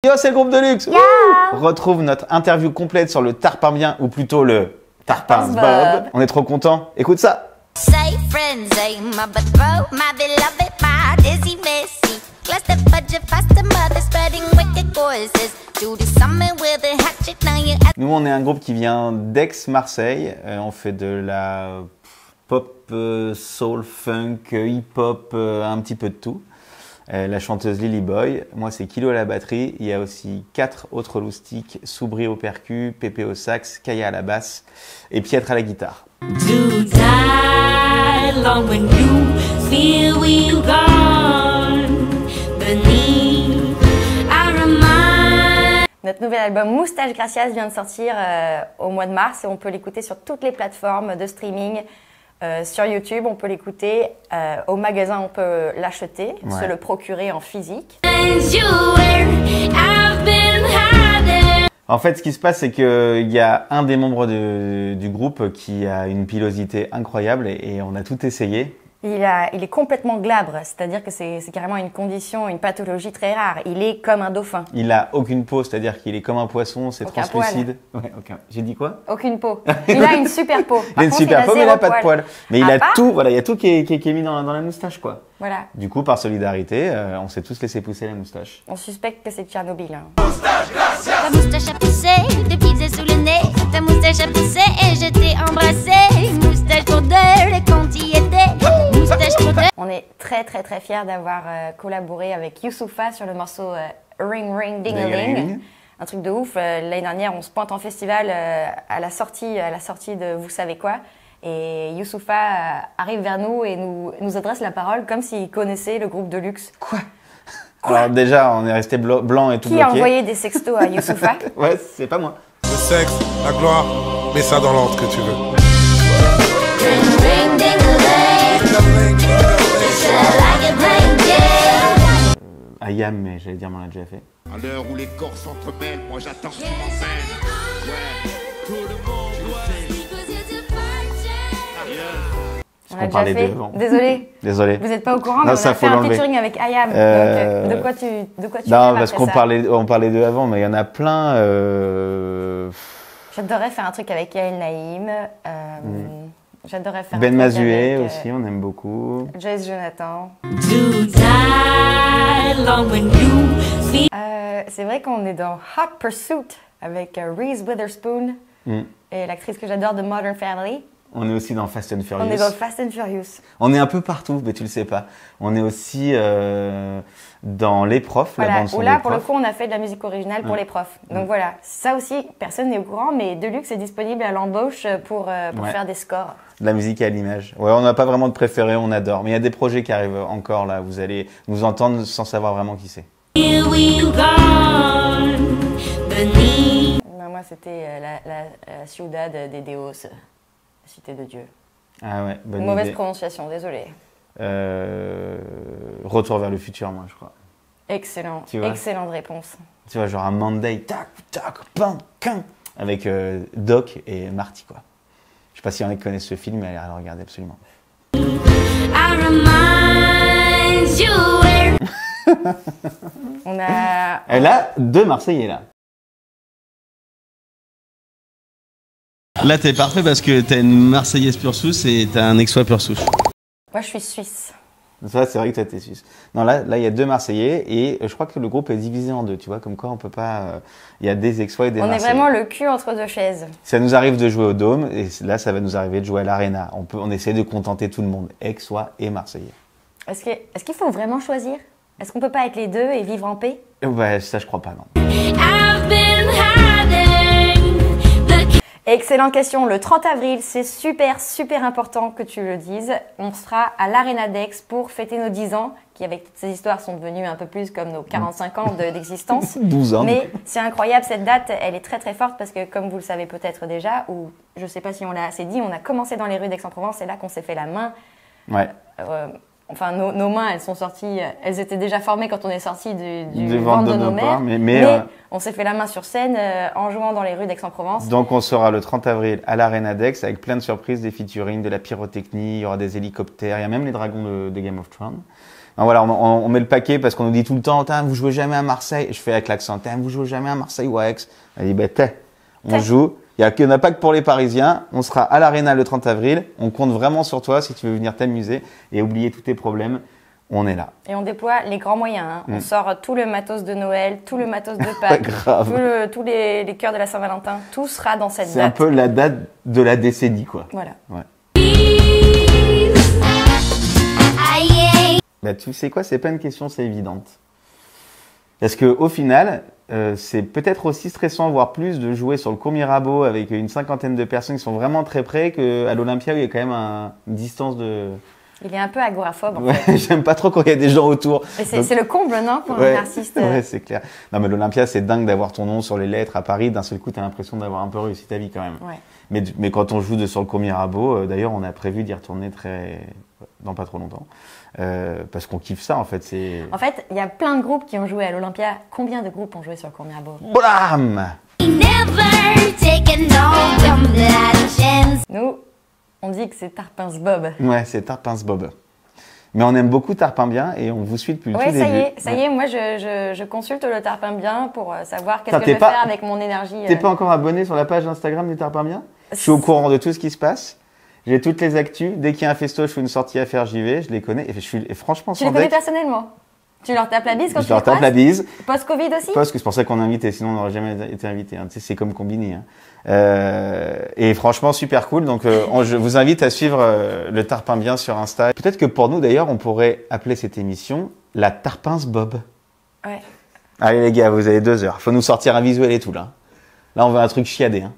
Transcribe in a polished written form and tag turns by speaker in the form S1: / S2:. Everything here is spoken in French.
S1: Yo, c'est le groupe de luxe.
S2: Yeah.
S1: Retrouve notre interview complète sur le tarpin bien, ou plutôt le tarpin Bob. On est trop contents. Écoute ça.
S3: Say frenzy, my but bro, my beloved, my dizzy messy. Cluster budget, faster mother, spreading wicked voices. Do the summon with a hatchet, now you.
S1: Nous, on est un groupe qui vient d'Aix-Marseille. On fait de la pop, soul, funk, hip-hop, un petit peu de tout. La chanteuse Lily Boy, moi c'est Kilo à la batterie, il y a aussi 4 autres loustiques, Soubri au percu, Pépé au sax, Kaya à la basse et Pietre à la guitare.
S2: Notre nouvel album Moustache Gracias vient de sortir au mois de mars et on peut l'écouter sur toutes les plateformes de streaming. Sur YouTube, on peut l'écouter. Au magasin, on peut l'acheter, se le procurer en physique.
S1: En fait, ce qui se passe, c'est qu'il y a un des membres du groupe qui a une pilosité incroyable et on a tout essayé.
S2: Il est complètement glabre, c'est-à-dire que c'est carrément une condition, une pathologie très rare. Il est comme un dauphin.
S1: Il a aucune peau, c'est-à-dire qu'il est comme un poisson, c'est
S2: aucun
S1: translucide. Ouais, aucun. J'ai dit quoi?
S2: Aucune peau. Il a une super peau.
S1: Il a une super peau, mais il n'a pas de poils. Mais il a
S2: part,
S1: tout, voilà, il y a tout qui est mis dans la moustache, quoi.
S2: Voilà.
S1: Du coup, par solidarité, on s'est tous laissé pousser la moustache.
S2: On suspecte que c'est Tchernobyl. Hein.
S3: Ta moustache a poussé, des pieds sous le nez. Ta moustache a poussé et je t'ai embrassé. Moustache pour deux, les comptes y étaient. Moustache pour deux.
S2: On est très fiers d'avoir collaboré avec Youssoupha sur le morceau Ring Ring Ding a Ling. Un truc de ouf. L'année dernière, on se pointe en festival à la sortie de Vous savez quoi. Et Youssoupha arrive vers nous et nous adresse la parole comme s'il connaissait le groupe de luxe.
S1: Quoi? Alors déjà, on est resté blanc et tout bloqué.
S2: Qui a envoyé des sextos à Youssoupha?
S1: Ouais, c'est pas moi.
S4: Le sexe, la gloire, mets ça dans l'ordre que tu veux.
S3: Ring ring ding a ling. Like a blanket.
S1: Ayam, mais j'allais dire, on l'a déjà fait.
S5: À l'heure où les corps s'entremêlent, moi j'attends que tu m'emmènes. Ouais, tout le monde doit.
S2: On a déjà fait. Désolé.
S1: Désolé.
S2: Vous n'êtes pas au courant,
S1: Non,
S2: mais on
S1: ça,
S2: a fait
S1: faut
S2: un
S1: l'enlever.
S2: featuring avec Ayam. Donc, de quoi tu
S1: Non,
S2: rêves
S1: parce
S2: après
S1: qu'on
S2: ça
S1: parlait d'eux avant, mais il y en a plein.
S2: J'adorerais faire un truc avec Yael Naïm. J'adorerais faire
S1: Ben
S2: un truc
S1: Mazué
S2: avec,
S1: aussi, on aime beaucoup.
S2: Joyce Jonathan. C'est vrai qu'on est dans Hot Pursuit avec Reese Witherspoon et l'actrice que j'adore de Modern Family.
S1: On est aussi dans Fast and Furious.
S2: On est dans Fast and Furious.
S1: On est un peu partout, mais tu le sais pas. On est aussi dans Les Profs,
S2: voilà.
S1: la bande son
S2: Où là,
S1: des
S2: pour le
S1: profs.
S2: coup, on a fait de la musique originale pour les profs. Donc voilà, ça aussi, personne n'est au courant, mais Deluxe est disponible à l'embauche pour faire des scores.
S1: De la musique à l'image. Ouais, on n'a pas vraiment de préféré, on adore. Mais il y a des projets qui arrivent encore là. Vous allez nous entendre sans savoir vraiment qui c'est.
S2: Moi, c'était la Ciudad de Dios, la cité de Dieu.
S1: Ah ouais, bonne
S2: Mauvaise
S1: idée.
S2: prononciation, désolé.
S1: Retour vers le futur, moi, je crois.
S2: Excellent,
S1: Tu vois.
S2: excellente réponse.
S1: Tu vois, genre un Monday, tac, tac, pam, quin, avec Doc et Marty, quoi. Je sais pas si y en a qui connaissent ce film, mais allez le regarder absolument.
S2: On a...
S1: Elle a 2 Marseillais, là. Là, t'es parfait parce que t'as une Marseillaise pure souche et t'as un Aixois pure souche.
S2: Moi, je suis suisse.
S1: Ça, c'est vrai que toi, t'es suisse. Non, là, il y a 2 Marseillais et je crois que le groupe est divisé en 2, tu vois, comme quoi on peut pas... Il y a des Aixois et des
S2: On est
S1: Marseillais.
S2: vraiment le cul entre deux chaises.
S1: Ça nous arrive de jouer au Dôme et là, ça va nous arriver de jouer à l'Arena. On essaie de contenter tout le monde, Aixois et Marseillais.
S2: Est-ce qu'il faut vraiment choisir? Est-ce qu'on peut pas être les deux et vivre en paix?
S1: Ouais, ça, je crois pas, non.
S2: Excellente question. Le 30 avril, c'est super important que tu le dises. On sera à l'Arena d'Aix pour fêter nos 10 ans, qui avec toutes ces histoires sont devenues un peu plus comme nos 45 ans d'existence.
S1: 12 ans.
S2: Mais c'est incroyable, cette date, elle est très forte parce que comme vous le savez peut-être déjà, ou je sais pas si on l'a assez dit, on a commencé dans les rues d'Aix-en-Provence, c'est là qu'on s'est fait la main.
S1: Ouais.
S2: Enfin, nos mains, elles sont sorties, elles étaient déjà formées quand on est sorti du
S1: ventre
S2: ventre de nos mères.
S1: Mais
S2: on s'est fait la main sur scène en jouant dans les rues d'Aix-en-Provence.
S1: donc, on sera le 30 avril à l'Arena d'Aix avec plein de surprises, des featuring, de la pyrotechnie, il y aura des hélicoptères, il y a même les dragons de Game of Thrones. Non, voilà, on met le paquet parce qu'on nous dit tout le temps, vous jouez jamais à Marseille. Je fais avec l'accent, vous jouez jamais à Marseille ou à Aix. Elle dit, on joue. Il n'y en a pas que pour les Parisiens. On sera à l'Arena le 30 avril. On compte vraiment sur toi si tu veux venir t'amuser et oublier tous tes problèmes. On est là.
S2: Et on déploie les grands moyens. Hein. On sort tout le matos de Noël, tout le matos de Pâques, tous les cœurs de la Saint-Valentin. Tout sera dans cette date.
S1: C'est un peu la date de la décennie, quoi.
S2: Voilà.
S1: Ouais. Tu sais quoi, c'est pas une question, c'est évidente. Parce qu'au final, c'est peut-être aussi stressant, voire plus, de jouer sur le cours Mirabeau avec une cinquantaine de personnes qui sont vraiment très près qu'à l'Olympia où il y a quand même une distance de...
S2: Il est un peu agoraphobe, en fait.
S1: J'aime pas trop quand il y a des gens autour.
S2: C'est le comble, non, pour un artiste.
S1: Ouais, c'est clair. Non, mais l'Olympia, c'est dingue d'avoir ton nom sur les lettres à Paris. D'un seul coup, tu as l'impression d'avoir un peu réussi ta vie quand même.
S2: Ouais.
S1: Mais quand on joue sur le cours Mirabeau, d'ailleurs, on a prévu d'y retourner dans pas trop longtemps. Parce qu'on kiffe ça, en fait.
S2: En fait, il y a plein de groupes qui ont joué à l'Olympia. Combien de groupes ont joué sur le cours Mirabeau?
S1: Blam!
S2: Nous, on dit que c'est Tarpins Bob.
S1: Ouais, c'est Tarpins Bob. Mais on aime beaucoup Tarpin Bien et on vous suit depuis le tout début.
S2: Ça y est, moi je consulte le Tarpin Bien pour savoir qu'est-ce que je vais faire avec mon énergie.
S1: T'es pas encore abonné sur la page Instagram du Tarpin Bien? Je suis au courant de tout ce qui se passe. J'ai toutes les actus. Dès qu'il y a un festoche ou une sortie à faire, j'y vais. Je les connais. Et franchement,
S2: tu les connais personnellement? Tu leur tapes la bise quand tu les croises?
S1: Je leur tape la bise.
S2: Post-Covid aussi?
S1: C'est pour ça qu'on est invité, sinon on n'aurait jamais été invité. Hein. Tu sais, c'est comme combiné. Hein. Et franchement, super cool. Donc, je vous invite à suivre le Tarpin Bien sur Insta. Peut-être que pour nous, d'ailleurs, on pourrait appeler cette émission la Tarpins Bob.
S2: Ouais.
S1: Allez les gars, vous avez 2 heures. Faut nous sortir un visuel et tout là. Là, on veut un truc chiadé. Hein.